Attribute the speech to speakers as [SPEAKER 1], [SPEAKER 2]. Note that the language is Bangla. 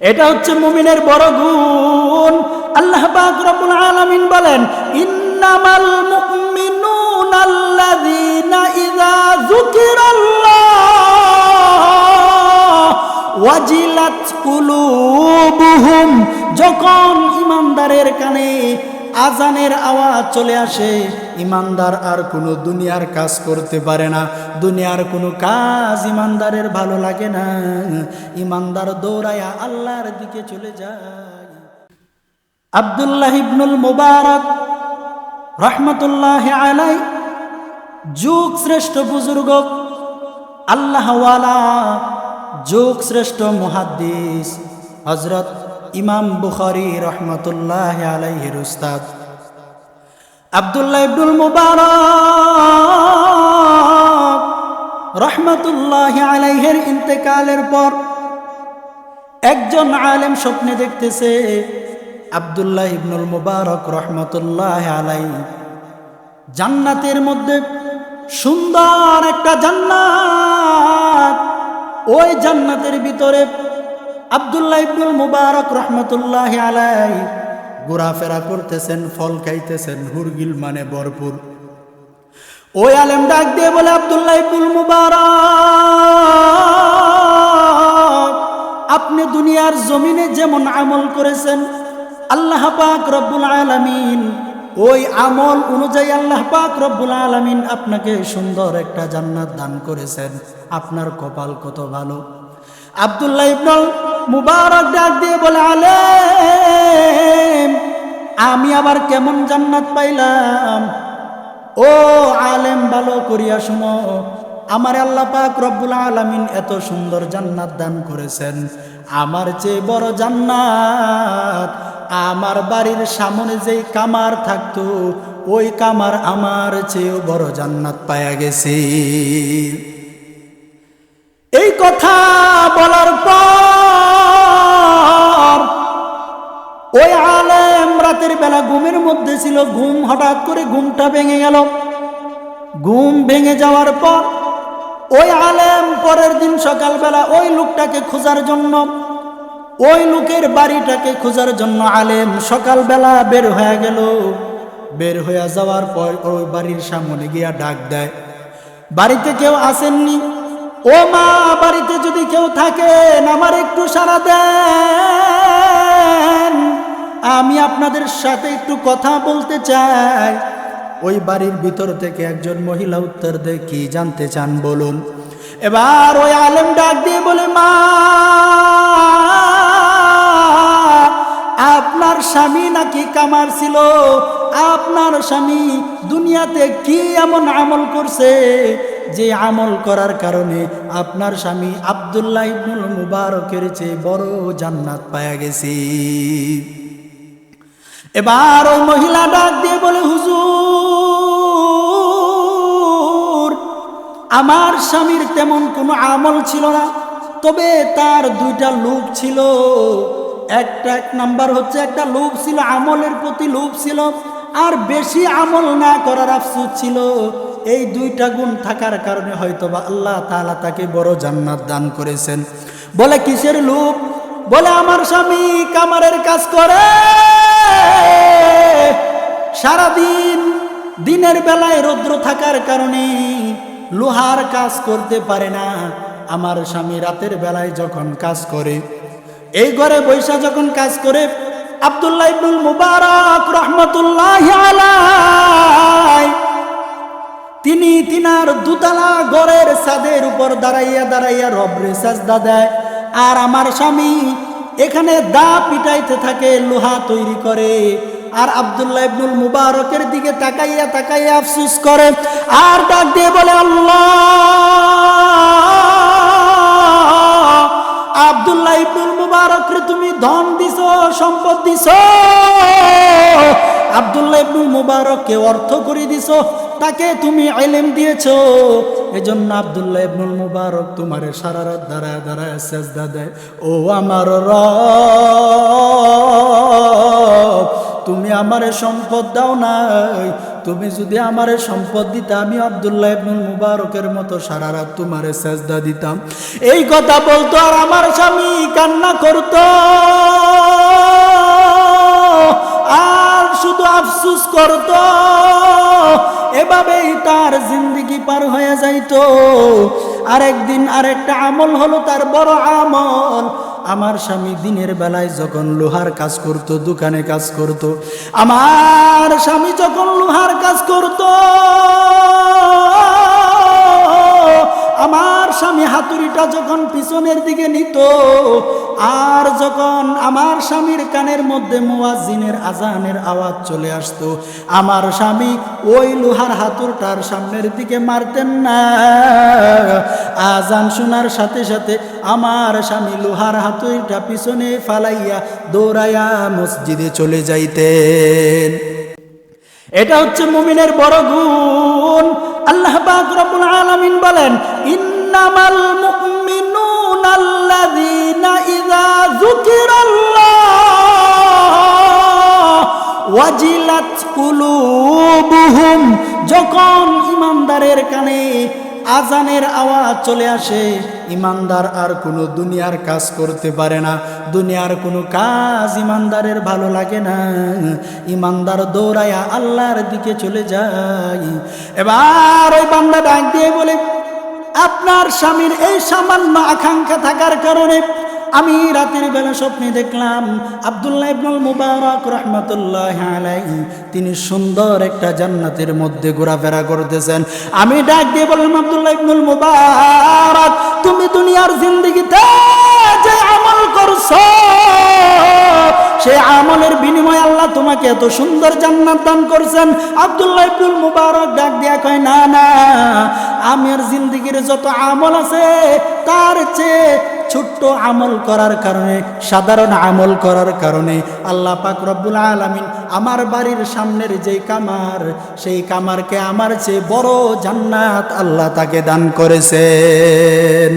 [SPEAKER 1] এটা হচ্ছে মুমিনের বড় গুণ। আল্লাহ পাক রব্বুল আলামিন বলেন, ইন্নামাল মুমিনুনা আল্লাযীনা ইযা যুকিরাল্লাহ ওয়াজিলাত কুলুবুহুম। যখন ইমানদারের কানে আজানের আওয়াজ চলে আসে, ইমানদার আর কোনো দুনিয়ার কাজ করতে পারে না। দুনিয়ার কোনো কাজ ইমানদারের ভালো লাগে না। ইমানদার দৌড়ায়া আল্লাহর দিকে চলে যায়। আব্দুল্লাহ ইবনুল মুবারক রহমতুল্লাহি আলাইহি যুগ শ্রেষ্ঠ বুজুর্গ, আল্লাহওয়ালা, যুগ শ্রেষ্ঠ মুহাদ্দিস হযরত ইমাম বুখারী রহমতুল্লাহি আলাইহির উস্তাদ আব্দুল্লাহ ইবনুল মুবারক রহমতুল্লাহি আলাইহির ইন্তেকালের পর একজন আলেম স্বপ্নে দেখতেছে আব্দুল্লাহ ইবনুল মুবারক রহমতুল্লাহি আলাইহি জান্নাতের মধ্যে সুন্দর একটা জান্নাত, ওই জান্নাতের ভিতরে আব্দুল্লাহ ইবনুল মুবারক রহমতুল্লাহি আলাইহি ঘোরাফেরা করতেছেন, ফল খাইতেছেন, হুরগিল মানে ভরপুর। ওই আলেম ডাক দিয়ে বলে, আব্দুল্লাহ ইবনুল মুবারক, আপনি দুনিয়ার জমিনে যেমন আমল করেছেন, আল্লাহ পাক রব্বুল আলামিন ওই আমল অনুযায়ী আল্লাহ পাক রব্বুল আলামিন আপনাকে সুন্দর একটা জান্নাত দান করেছেন। আপনার কপাল কত ভালো। আব্দুল্লাহ ইবনুল মুবারক ডাক দিয়ে বলে, আলেম, আমি আবার কেমন জান্নাত পাইলাম? ও আলেম, ভালো করিয়া শুনো, আমার আল্লাহ পাক রব্বুল আলামিন এত সুন্দর জান্নাত দান করেছেন, আমার চেয়ে বড় জান্নাত আমার বাড়ির সামনে যেই কামার থাকতো, ওই কামার আমার চেয়েও বড় জান্নাত পায়া গেছে। এই কথা বলার পর ওই আলেম রাতের বেলা ঘুমের মধ্যে ছিল, ঘুম হঠাৎ করে ঘুমটা ভেঙে গেল। ঘুম ভেঙে যাওয়ার পর ওই আলেম পরের দিন সকালবেলা ওই লোকটাকে খোঁজার জন্য, ওই লোকের বাড়িটাকে খোঁজার জন্য আলেম সকালবেলা বের হয়ে গেল। বের হয়ে যাওয়ার পর ওই বাড়ির সামনে গিয়া ডাক দেয়, বাড়িতে কেউ আসেননি? ও মা, বাড়িতে যদি কেউ থাকেন আমার একটু সাড়া দেন, আমি আপনাদের সাথে একটু কথা বলতে চাই। ওই বাড়ির ভিতর থেকে একজন মহিলা উত্তর দেয়, কি জানতে চান বলুন। এবার ওই আলেম ডাক দিয়ে বলে, মা, আপনার স্বামী নাকি কামার ছিল, আপনার স্বামী দুনিয়াতে কি এমন আমল করছে যে আমল করার কারণে আপনার স্বামী আব্দুল্লাহ ইবনুল মুবারকের চেয়ে বড় জান্নাত পায়া গেছে। এবার ওই মহিলা ডাক দিয়ে বলে, হুজুর, আমার স্বামীর তেমন কোনো আমল ছিল না, তবে তার দুইটা লোভ ছিল। এক নাম্বার হচ্ছে একটা লোভ ছিল, আমলের প্রতি লোভ ছিল, আর বেশি আমল না করার আফসোস ছিল। এই দুইটা গুণ থাকার কারণে হয়তোবা আল্লাহ তাআলা তাকে বড় জান্নাত দান করেছেন। বলে, কিসের লোভ? বলে, আমার স্বামী কামারের কাজ করে, সারাদিন দিনের বেলায় রৌদ্র থাকার কারণে লোহার কাজ করতে পারে না। আমার স্বামী রাতের বেলায় যখন কাজ করে, এই ঘরে বৈশা যখন কাজ করে, আব্দুল্লাহ ইবনুল মুবারক রহমতুল্লাহি আলাইহি তিনি তিনার দুতলা ঘরের ছাদের উপর দাঁড়াইয়া দাঁড়াইয়া রবরে সাজদা দেয়। আর আমার স্বামী এখানে দা পিটাইতে থাকে, লোহা তৈরি করে, আর আব্দুল্লাহ ইবনুল মুবারকের দিকে তাকাইয়া তাকাইয়া আফসোস করে, আর ডাক দিয়ে বলে, আল্লাহ, আব্দুল্লাহ ইবনুল মুবারককে তুমি ধন দিছো, সম্পদ দিছো, আব্দুল্লাহ ইবনুল মুবারককে অর্থ করে দিছো, তাকে তুমি ইলম দিয়েছো, এজন্য আব্দুল্লাহ ইবনুল মুবারক তোমারে সারা রাত দাঁড়ায় দাঁড়ায় সিজদা দেয়। ও আমার রব, তুমি আমারে সম্পদ দাও নাই, তুমি যদি আমারে সম্পদ দিতে আমি আব্দুল্লাহ ইবনুল মুবারকের মতো সারা রাত তোমারে সেজদা দিতাম। এই কথা বলতো আর আমার স্বামী কান্না করতো আর শুধু আফসোস করতো। এভাবেই তার জিন্দেগি পার হয়ে যাইতো। আরেকদিন আরেকটা আমল হলো তার বড় আমল। আমার স্বামী দিনের বেলায় যখন লোহার কাজ করত, দোকানে কাজ করত, আমার স্বামী যখন লোহার কাজ করত, আমার স্বামী হাতুড়িটা যখন পিছনের দিকে নিত আর যখন আমার স্বামীর কানের মধ্যে মুয়াজ্জিনের আজানের আওয়াজ চলে আসতো, আমার স্বামী ওই লোহার হাতুড়টার সামনের দিকে মারতেন না। আজান শোনার সাথে সাথে আমার স্বামী লোহার হাতুড়িটা পিছনে ফালাইয়া দৌড়াইয়া মসজিদে চলে যাইতেন। এটা হচ্ছে মুমিনের বড় গুণ। আল্লাহ পাক রব্বুল আলামিন বলেন, ইন্নামাল মুমিনুনা আল্লাযীনা ইযা যুকিরাল্লাহ ওয়াজিলাত কুলুবুহুম। যখন ইমানদারের কানে আজানের আওয়াজ চলে আসে, ইমানদার আর কোনো দুনিয়ার কাজ করতে পারে না। দুনিয়ার কোনো কাজ ইমানদারের ভালো লাগে না। ইমানদার দৌড়ায়া আল্লাহর দিকে চলে যায়। এবার ওই বান্দা ডাক দিয়ে বলে, আপনার স্বামীর এই সামান্য আকাঙ্ক্ষা থাকার কারণে আমি রাতের বেলা স্বপ্নে দেখলাম আব্দুল্লাহ ইবনুল মুবারক রাহমাতুল্লাহি আলাইহি তিনি সুন্দর একটা জান্নাতের মধ্যে ঘোরাফেরা করতেছেন। আমি ডাক দিয়ে বললাম, আব্দুল্লাহ ইবনুল মুবারক, তুমি দুনিয়ার জিন্দেগিতে যে আমল করছো সেই আমলের বিনিময়ে আল্লাহ তোমাকে এত সুন্দর জান্নাত দান করছেন। আব্দুল্লাহ ইবনুল মুবারক ডাক দিয়া কয়, না না, আমার জিন্দেগির যত আমল আছে তার চেয়ে ছোট্ট আমল করার কারণে, সাধারণ আমল করার কারণে আল্লাহ পাক রব্বুল আলামিন আমার বাড়ির সামনের যে কামার, সেই কামারকে আমার চেয়ে বড় জান্নাত আল্লাহ তাকে দান করেছেন।